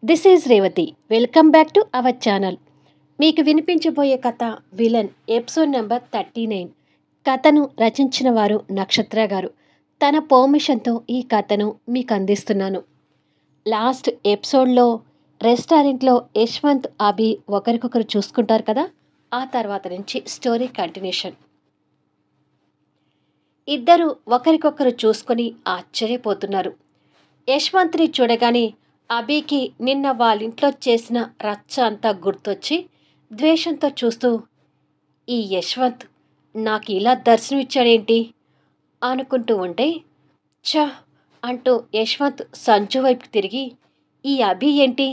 This is Revathi. Welcome back to our channel. మీకు వినిపించబోయే కథ villain episode number 39. కథను రచించిన వారు నక్షత్ర గారు. తన పర్మిషన్తో ఈ కథను మీకు అందిస్తున్నాను. లాస్ట్ ఎపిసోడ్లో రెస్టారెంట్లో యశ్వంత్, అభి ఒకరికొకరు చూసుకుంటారు కదా. ఆ తర్వాత నుంచి స్టోరీ కంటిన్యూషన్. ఇద్దరు ఒకరికొకరు చూసుకొని ఆశ్చర్యపోతున్నారు. యశ్వంత్ని చూడగానే అభికి నిన్న వాళ్ళింట్లో చేసిన రచ్చ అంతా గుర్తొచ్చి ద్వేషంతో చూస్తూ, ఈ యశ్వంత్ నాకు ఇలా దర్శనమిచ్చాడేంటి అనుకుంటూ ఉంటే, ఛ అంటూ యశ్వంత్ సంజు వైపు తిరిగి, ఈ అభి ఏంటి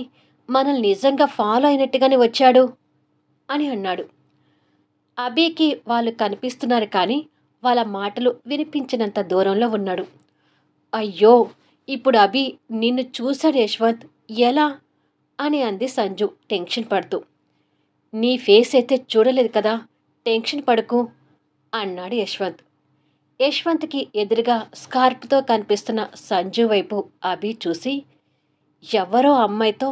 మనల్ని నిజంగా ఫాలో అయినట్టుగానే వచ్చాడు అని అన్నాడు. అభికి వాళ్ళు కనిపిస్తున్నారు కానీ వాళ్ళ మాటలు వినిపించినంత దూరంలో ఉన్నాడు. అయ్యో, ఇప్పుడు అభి నిన్ను చూశాడు యశ్వంత్, ఎలా అని అంది సంజు టెన్షన్ పడుతూ. నీ ఫేస్ అయితే చూడలేదు కదా, టెన్షన్ పడకు అన్నాడు యశ్వంత్. యశ్వంత్కి ఎదురుగా స్కార్ప్తో కనిపిస్తున్న సంజు వైపు అభి చూసి, ఎవరో అమ్మాయితో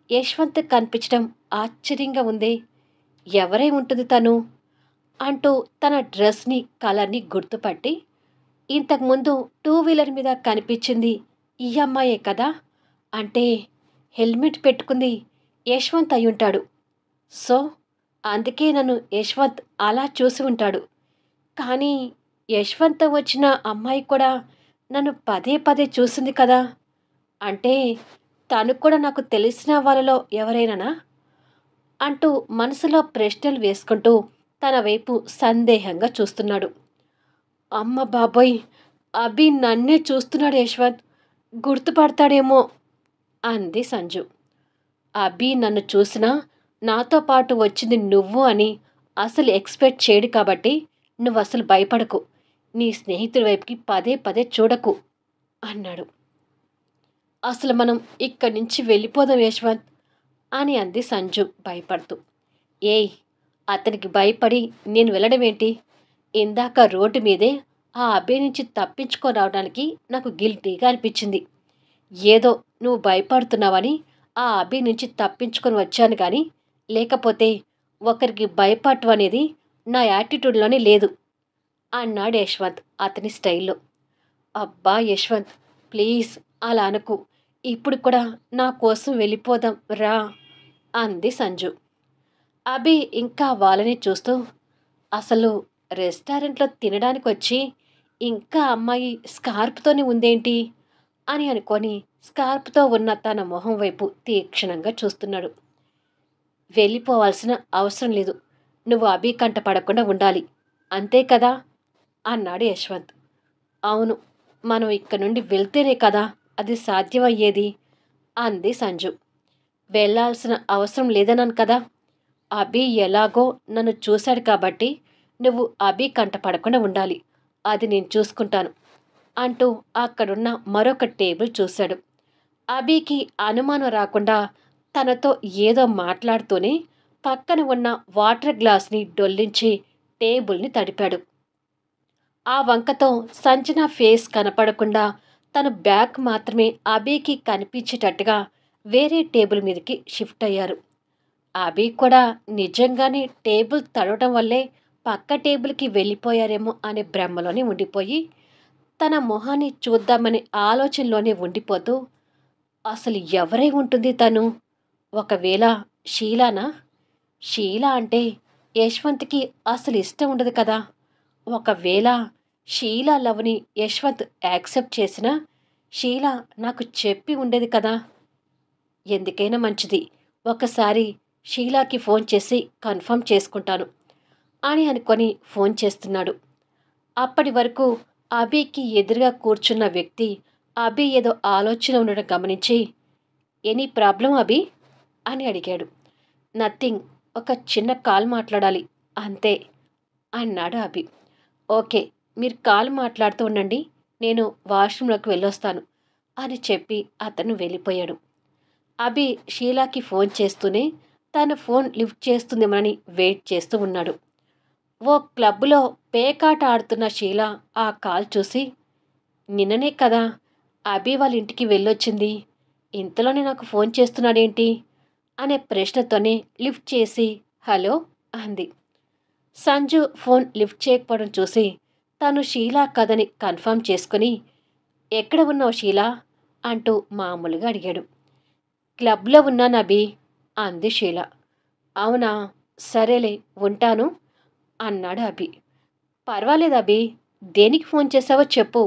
యశ్వంత్ కనిపించడం ఆశ్చర్యంగా ఉంది, ఎవరై ఉంటుంది తను అంటూ తన డ్రెస్ని కలర్ని గుర్తుపట్టి, ఇంతకుముందు 2 వీలర్ మీద కనిపించింది ఈ అమ్మాయే కదా, అంటే హెల్మెట్ పెట్టుకుంది యశ్వంత్ అయి ఉంటాడు. సో అందుకే నన్ను యశ్వంత్ అలా చూసి ఉంటాడు. కానీ యశ్వంత్ వచ్చిన అమ్మాయి కూడా నన్ను పదే పదే చూసింది కదా, అంటే తను కూడా నాకు తెలిసిన వాళ్ళలో ఎవరైనా అంటూ మనసులో ప్రశ్నలు వేసుకుంటూ తన వైపు సందేహంగా చూస్తున్నాడు. అమ్మ బాబోయ్, అభి నన్నే చూస్తున్నాడు యశ్వంత్, గుర్తుపడతాడేమో అంది సంజు. అభి నన్ను చూసినా నాతో పాటు వచ్చింది నువ్వు అని అసలు ఎక్స్పెక్ట్ చేయడు కాబట్టి నువ్వు అసలు భయపడకు, నీ స్నేహితుడి వైపుకి పదే పదే చూడకు అన్నాడు. అసలు మనం ఇక్కడి నుంచి వెళ్ళిపోదాం యశ్వంత్ అని అంది సంజు భయపడుతూ. ఏయ్, అతనికి భయపడి నేను వెళ్ళడం ఏంటి? ఇందాక రోడ్డు మీదే ఆ అభి నుంచి తప్పించుకొని రావడానికి నాకు గిల్టీగా అనిపించింది. ఏదో నువ్వు భయపడుతున్నావని ఆ అభి నుంచి తప్పించుకొని వచ్చాను కానీ, లేకపోతే ఒకరికి భయపడటం అనేది నా యాటిట్యూడ్లోనే లేదు అన్నాడు యశ్వంత్ అతని స్టైల్లో. అబ్బా యశ్వంత్, ప్లీజ్ అలా అనకు, ఇప్పుడు కూడా నా కోసం వెళ్ళిపోదాం రా అంది సంజు. అభి ఇంకా వాళ్ళని చూస్తూ, అసలు రెస్టారెంట్లో తినడానికి వచ్చి ఇంకా అమ్మాయి స్కార్ప్తోనే ఉందేంటి అని అనుకొని స్కార్ప్తో ఉన్న తన మొహం వైపు తీక్షణంగా చూస్తున్నాడు. వెళ్ళిపోవాల్సిన అవసరం లేదు, నువ్వు అభి కంట పడకుండా ఉండాలి, అంతే కదా అన్నాడు యశ్వంత్. అవును, మనం ఇక్కడ నుండి వెళ్తేనే కదా అది సాధ్యమయ్యేది అంది సంజు. వెళ్ళాల్సిన అవసరం లేదన్నాను కదా, అభి ఎలాగో నన్ను చూశాడు కాబట్టి నువ్వు అభి కంట పడకుండా ఉండాలి, అది నేను చూసుకుంటాను అంటూ అక్కడున్న మరొక టేబుల్ చూశాడు. అభికి అనుమానం రాకుండా తనతో ఏదో మాట్లాడుతూనే పక్కన ఉన్న వాటర్ గ్లాస్ని డొల్లించి టేబుల్ని తడిపాడు. ఆ వంకతో సంజన ఫేస్ కనపడకుండా తన బ్యాగ్ మాత్రమే అభికి కనిపించేటట్టుగా వేరే టేబుల్ మీదకి షిఫ్ట్ అయ్యారు. అభి కూడా నిజంగానే టేబుల్ తడవడం వల్లే పక్క టేబుల్కి వెళ్ళిపోయారేమో అనే భ్రమలోనే ఉండిపోయి తన మొహాన్ని చూద్దామనే ఆలోచనలోనే ఉండిపోతూ, అసలు ఎవరై ఉంటుంది తను? ఒకవేళ షీలానా? షీలా అంటే యశ్వంత్కి అసలు ఇష్టం ఉండదు కదా. ఒకవేళ షీలా లవ్ని యశ్వంత్ యాక్సెప్ట్ చేసినా షీలా నాకు చెప్పి ఉండేది కదా. ఎందుకైనా మంచిది, ఒకసారి షీలాకి ఫోన్ చేసి కన్ఫర్మ్ చేసుకుంటాను అని అనుకొని ఫోన్ చేస్తున్నాడు. అప్పటి వరకు అభికి ఎదురుగా కూర్చున్న వ్యక్తి అభి ఏదో ఆలోచన ఉండడం గమనించి, ఎనీ ప్రాబ్లం అభి అని అడిగాడు. నథింగ్, ఒక చిన్న కాల్ మాట్లాడాలి అంతే అన్నాడు అభి. ఓకే, మీరు కాల్ మాట్లాడుతూ ఉండండి, నేను వాష్రూమ్లోకి వెళ్ళొస్తాను అని చెప్పి అతను వెళ్ళిపోయాడు. అభి షీలాకి ఫోన్ చేస్తూనే తన ఫోన్ లిఫ్ట్ చేస్తుందేమని వెయిట్ చేస్తూ ఉన్నాడు. ఓ క్లబ్లో పేకాట ఆడుతున్న షీలా ఆ కాల్ చూసి, నిన్ననే కదా అభి వాళ్ళ ఇంటికి వెళ్ళొచ్చింది, ఇంతలోనే నాకు ఫోన్ చేస్తున్నాడేంటి అనే ప్రశ్నతోనే లిఫ్ట్ చేసి హలో అంది. సంజు ఫోన్ లిఫ్ట్ చేయకపోవడం చూసి తను షీలా కదని కన్ఫర్మ్ చేసుకుని ఎక్కడ ఉన్నావు షీలా అంటూ మామూలుగా అడిగాడు. క్లబ్లో ఉన్నాను అభి అంది షీలా. అవునా, సరేలే ఉంటాను అన్నాడు అభి. పర్వాలేదు అభి, దేనికి ఫోన్ చేశావో చెప్పు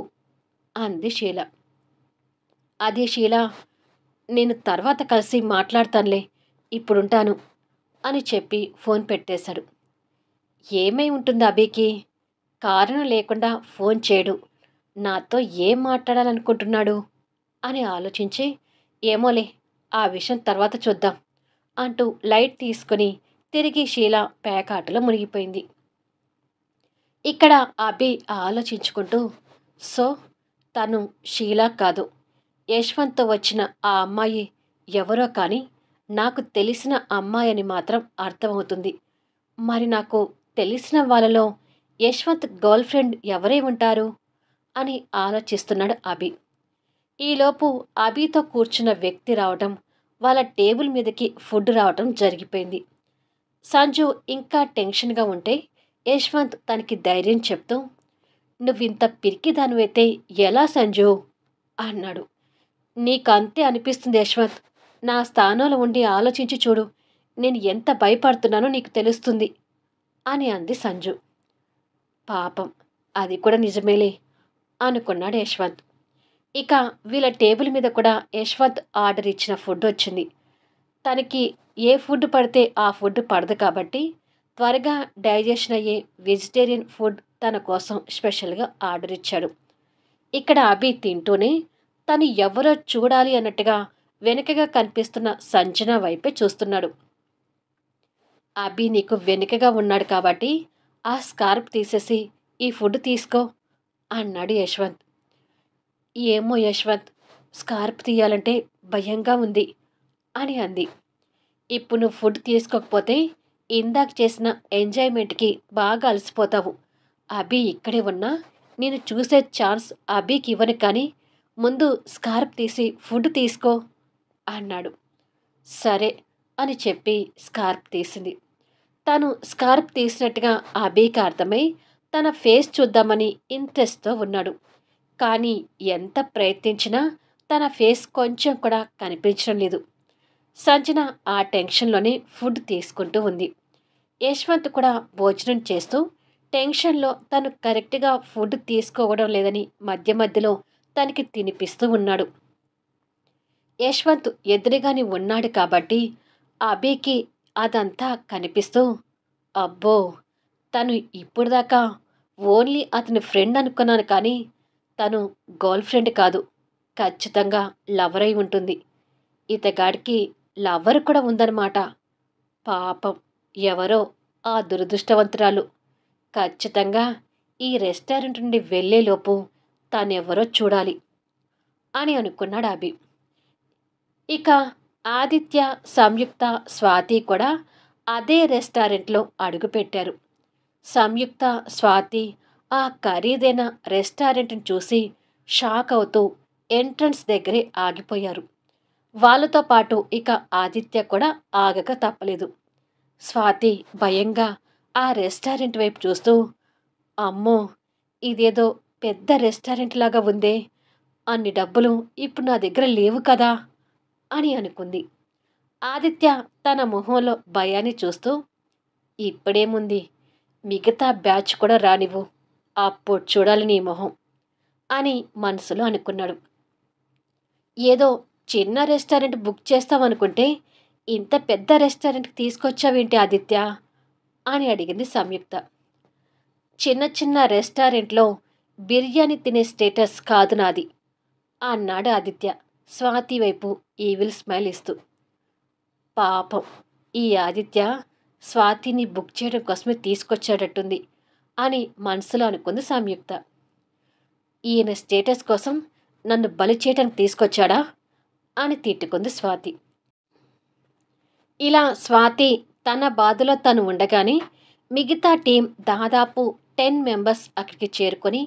అంది షీలా. అది షీలా, నేను తర్వాత కలిసి మాట్లాడతానులే, ఇప్పుడుంటాను అని చెప్పి ఫోన్ పెట్టేశాడు. ఏమై ఉంటుంది అభికి? కారణం లేకుండా ఫోన్ చేయడు, నాతో ఏం మాట్లాడాలనుకుంటున్నాడు అని ఆలోచించి ఏమోలే, ఆ విషయం తర్వాత చూద్దాం అంటూ లైట్ తీసుకుని తిరిగి షీలా పేకాటలో మునిగిపోయింది. ఇక్కడ అభి ఆలోచించుకుంటూ సో తను షీలా కాదు, యశ్వంత్తో వచ్చిన ఆ అమ్మాయి ఎవరో కానీ నాకు తెలిసిన అమ్మాయి అని మాత్రం అర్థమవుతుంది. మరి నాకు తెలిసిన వాళ్ళలో యశ్వంత్ గర్ల్ ఫ్రెండ్ ఎవరై ఉంటారు అని ఆలోచిస్తున్నాడు అభి. ఈలోపు అభితో కూర్చున్న వ్యక్తి రావటం, వాళ్ళ టేబుల్ మీదకి ఫుడ్ రావటం జరిగిపోయింది. సంజు ఇంకా టెన్షన్గా ఉంటే యశ్వంత్ తనకి ధైర్యం చెప్తూ నువ్వింత పిరికిదానివైతే ఎలా సంజు అన్నాడు. నీకంతే అనిపిస్తుంది యశ్వంత్, నా స్థానంలో ఉండి ఆలోచించి చూడు, నేను ఎంత భయపడుతున్నానో నీకు తెలుస్తుంది అని అంది సంజు. పాపం, అది కూడా నిజమేలే అనుకున్నాడు యశ్వంత్. ఇక వీళ్ళ టేబుల్ మీద కూడా యశ్వంత్ ఆర్డర్ ఇచ్చిన ఫుడ్ వచ్చింది. తనకి ఏ ఫుడ్ పడితే ఆ ఫుడ్ పడదు కాబట్టి త్వరగా డైజెషన్ అయ్యే వెజిటేరియన్ ఫుడ్ తన కోసం స్పెషల్గా ఆర్డర్ ఇచ్చాడు. ఇక్కడ అభి తింటూనే తను ఎవరో చూడాలి అన్నట్టుగా వెనుకగా కనిపిస్తున్న సంజన వైపే చూస్తున్నాడు. అభి నీకు వెనుకగా ఉన్నాడు కాబట్టి ఆ స్కార్ప్ తీసేసి ఈ ఫుడ్ తీసుకో అన్నాడు యశ్వంత్. ఏమో యశ్వంత్, స్కార్ప్ తీయాలంటే భయంగా ఉంది అని అంది. ఇప్పుడు నువ్వు ఫుడ్ తీసుకోకపోతే ఇందాక చేసిన ఎంజాయ్మెంట్కి బాగా అలసిపోతావు. అభి ఇక్కడే ఉన్నా నేను చూసే ఛాన్స్ అభికి ఇవ్వను, కానీ ముందు స్కార్ప్ తీసి ఫుడ్ తీసుకో అన్నాడు. సరే అని చెప్పి స్కార్ప్ తీసింది. తను స్కార్ప్ తీసినట్టుగా అభికి అర్థమై తన ఫేస్ చూద్దామని ఇంట్రెస్ట్తో ఉన్నాడు. కానీ ఎంత ప్రయత్నించినా తన ఫేస్ కొంచెం కూడా కనిపించడం లేదు. సంజన ఆ టెన్షన్లోనే ఫుడ్ తీసుకుంటూ ఉంది. యశ్వంత్ కూడా భోజనం చేస్తూ టెన్షన్లో తను కరెక్ట్గా ఫుడ్ తీసుకోవడం లేదని మధ్య మధ్యలో తనకి తినిపిస్తూ ఉన్నాడు. యశ్వంత్ ఎదురుగానే ఉన్నాడు కాబట్టి అభికి అదంతా కనిపిస్తూ అబ్బో, తను ఇప్పుడు దాకా ఓన్లీ అతని ఫ్రెండ్ అనుకున్నాను, కానీ తను గర్ల్ ఫ్రెండ్ కాదు, ఖచ్చితంగా లవర్ అయి ఉంటుంది. ఇతగాడికి లవర్ కూడా ఉందన్నమాట. పాపం, ఎవరో ఆ దురదృష్టవంతురాలు. ఖచ్చితంగా ఈ రెస్టారెంట్ నుండి వెళ్ళేలోపు తానెవరో చూడాలి అని అనుకున్నాడు అభి. ఇక ఆదిత్య, సంయుక్త, స్వాతి కూడా అదే రెస్టారెంట్లో అడుగుపెట్టారు. సంయుక్త, స్వాతి ఆ ఖరీదైన రెస్టారెంట్ని చూసి షాక్ అవుతూ ఎంట్రన్స్ దగ్గరే ఆగిపోయారు. వాళ్ళతో పాటు ఇక ఆదిత్య కూడా ఆగక తప్పలేదు. స్వాతి భయంగా ఆ రెస్టారెంట్ వైపు చూస్తూ అమ్మో, ఇదేదో పెద్ద రెస్టారెంట్ లాగా ఉందే, అన్ని డబ్బులు ఇప్పుడు నా దగ్గర లేవు కదా అని అనుకుంది. ఆదిత్య తన మొహంలో భయాన్ని చూస్తూ ఇప్పుడేముంది, మిగతా బ్యాచ్ కూడా రానివ్వు, అప్పుడు చూడాలి నీ మొహం అని మనసులో అనుకున్నాడు. ఏదో చిన్న రెస్టారెంట్ బుక్ చేస్తామనుకుంటే ఇంత పెద్ద రెస్టారెంట్కి తీసుకొచ్చావేంటి ఆదిత్య అని అడిగింది సంయుక్త. చిన్న చిన్న రెస్టారెంట్లో బిర్యానీ తినే స్టేటస్ కాదు నాది అన్నాడు ఆదిత్య స్వాతి వైపు ఈవిల్ స్మైల్ ఇస్తూ. పాపం, ఈ ఆదిత్య స్వాతిని బుక్ చేయడం కోసమే తీసుకొచ్చాడట్టుంది అని మనసులో అనుకుంది సంయుక్త. ఈయన స్టేటస్ కోసం నన్ను బలి చేయడానికి తీసుకొచ్చాడా అని తిట్టుకుంది స్వాతి. ఇలా స్వాతి తన బాధలో తను ఉండగానే మిగతా టీం దాదాపు 10 మెంబర్స్ అక్కడికి చేరుకొని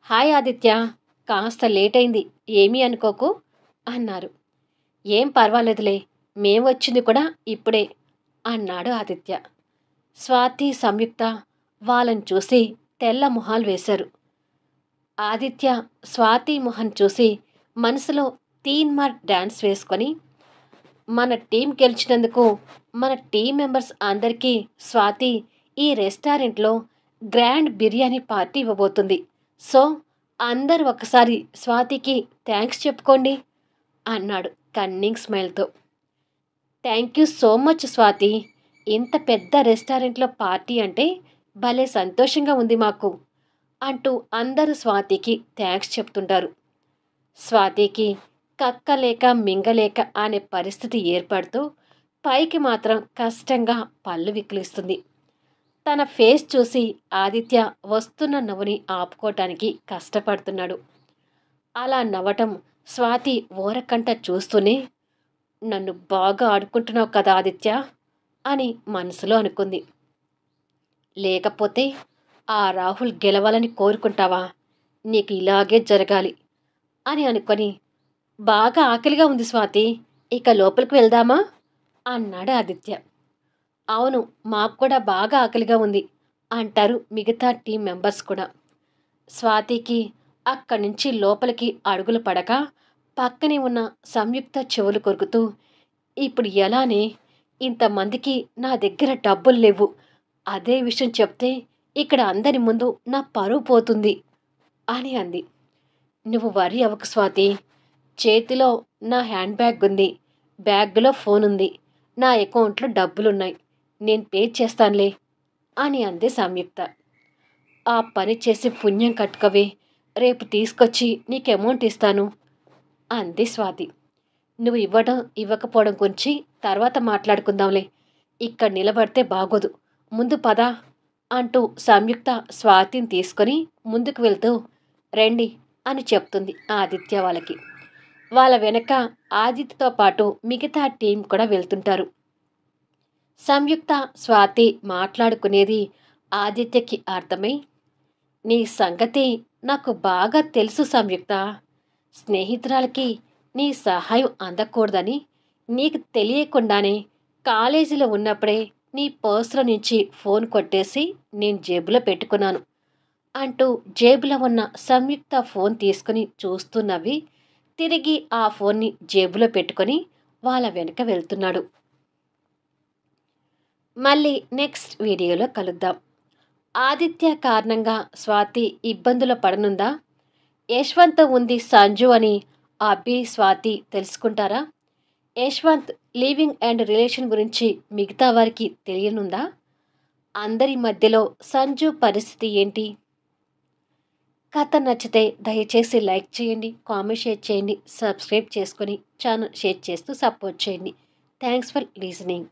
హాయ్ ఆదిత్య, కాస్త లేట్ అయింది, ఏమీ అనుకోకు అన్నారు. ఏం పర్వాలేదులే, మేం వచ్చింది కూడా ఇప్పుడే అన్నాడు ఆదిత్య. స్వాతి, సంయుక్త వాళ్ళని చూసి తెల్ల మొహాలు వేశారు. ఆదిత్య స్వాతి మొహం చూసి మనసులో తీన్మార్ డ్యాన్స్ వేసుకొని, మన టీం గెలిచినందుకు మన టీం మెంబర్స్ అందరికీ స్వాతి ఈ రెస్టారెంట్లో గ్రాండ్ బిర్యానీ పార్టీ ఇవ్వబోతుంది. సో అందరూ ఒకసారి స్వాతికి థ్యాంక్స్ చెప్పుకోండి అన్నాడు కన్నింగ్ స్మైల్తో. Thank you so much Swathi. ఇంత పెద్ద రెస్టారెంట్లో పార్టీ అంటే భలే సంతోషంగా ఉంది మాకు అంటూ అందరూ స్వాతికి థ్యాంక్స్ చెప్తుంటారు. స్వాతికి కక్కలేక మింగలేక అనే పరిస్థితి ఏర్పడుతూ పైకి మాత్రం కష్టంగా పళ్ళు విక్కిలిస్తుంది. తన ఫేస్ చూసి ఆదిత్య వస్తున్న నవ్వుని ఆపుకోవటానికి కష్టపడుతున్నాడు. అలా నవ్వటం స్వాతి ఓరకంట చూస్తూనే, నన్ను బాగా ఆడుకుంటున్నావు కదా ఆదిత్య అని మనసులో అనుకుంది. లేకపోతే ఆ రాహుల్ గెలవాలని కోరుకుంటావా? నీకు ఇలాగే జరగాలి అని అనుకొని, బాగా ఆకలిగా ఉంది స్వాతి, ఇక లోపలికి వెళ్దామా అన్నాడు ఆదిత్య. అవును, మాకు కూడా బాగా ఆకలిగా ఉంది అంటారు మిగతా టీం మెంబర్స్ కూడా. స్వాతికి అక్కడి నుంచి లోపలికి అడుగులు పడక పక్కనే ఉన్న సంయుక్త చెవులు కొరుకుతూ, ఇప్పుడు ఎలానే, ఇంతమందికి నా దగ్గర డబ్బులు లేవు, అదే విషయం చెప్తే ఇక్కడ అందరి ముందు నా పరువు పోతుంది అని అంది. నువ్వు వరి అవ్వకు స్వాతి, చేతిలో నా హ్యాండ్ బ్యాగ్ ఉంది, బ్యాగ్లో ఫోన్ ఉంది, నా అకౌంట్లో డబ్బులున్నాయి, నేను పే చేస్తానులే అని అంది సంయుక్త. ఆ పని చేసి పుణ్యం కట్టుకవే, రేపు తీసుకొచ్చి నీకు అమౌంట్ ఇస్తాను అంది స్వాతి. నువ్వు ఇవ్వడం ఇవ్వకపోవడం గురించి తర్వాత మాట్లాడుకుందాంలే, ఇక్కడ నిలబడితే బాగోదు, ముందు పదా అంటూ సంయుక్త స్వాతిని తీసుకొని ముందుకు వెళ్తూ, రండి అని చెప్తుంది ఆదిత్య వాళ్ళకి. వాళ్ళ వెనక ఆదిత్యతో పాటు మిగతా టీం కూడా వెళ్తుంటారు. సంయుక్త, స్వాతి మాట్లాడుకునేది ఆదిత్యకి అర్థమై, నీ సంగతి నాకు బాగా తెలుసు సంయుక్త, స్నేహితురాలకి నీ సహాయం అందకూడదని నీకు తెలియకుండానే కాలేజీలో ఉన్నప్పుడే నీ పర్సులో నుంచి ఫోన్ కొట్టేసి నేను జేబులో పెట్టుకున్నాను అంటూ జేబులో ఉన్న సంయుక్త ఫోన్ తీసుకుని చూస్తూ నవ్వి తిరిగి ఆ ఫోన్ని జేబులో పెట్టుకొని వాళ్ళ వెనక వెళ్తున్నాడు. మళ్ళీ నెక్స్ట్ వీడియోలో కలుద్దాం. ఆదిత్య కారణంగా స్వాతి ఇబ్బందులు పడనుందా? యశ్వంత్ ఉంది సంజు అని అభి, స్వాతి తెలుసుకుంటారా? యశ్వంత్ లివింగ్ అండ్ రిలేషన్ గురించి మిగతా వారికి తెలియనుందా? అందరి మధ్యలో సంజు పరిస్థితి ఏంటి? కథ నచ్చితే దయచేసి లైక్ చేయండి, కామెంట్ షేర్ చేయండి, సబ్స్క్రైబ్ చేసుకొని ఛానల్ షేర్ చేస్తూ సపోర్ట్ చేయండి. Thanks for లీజనింగ్.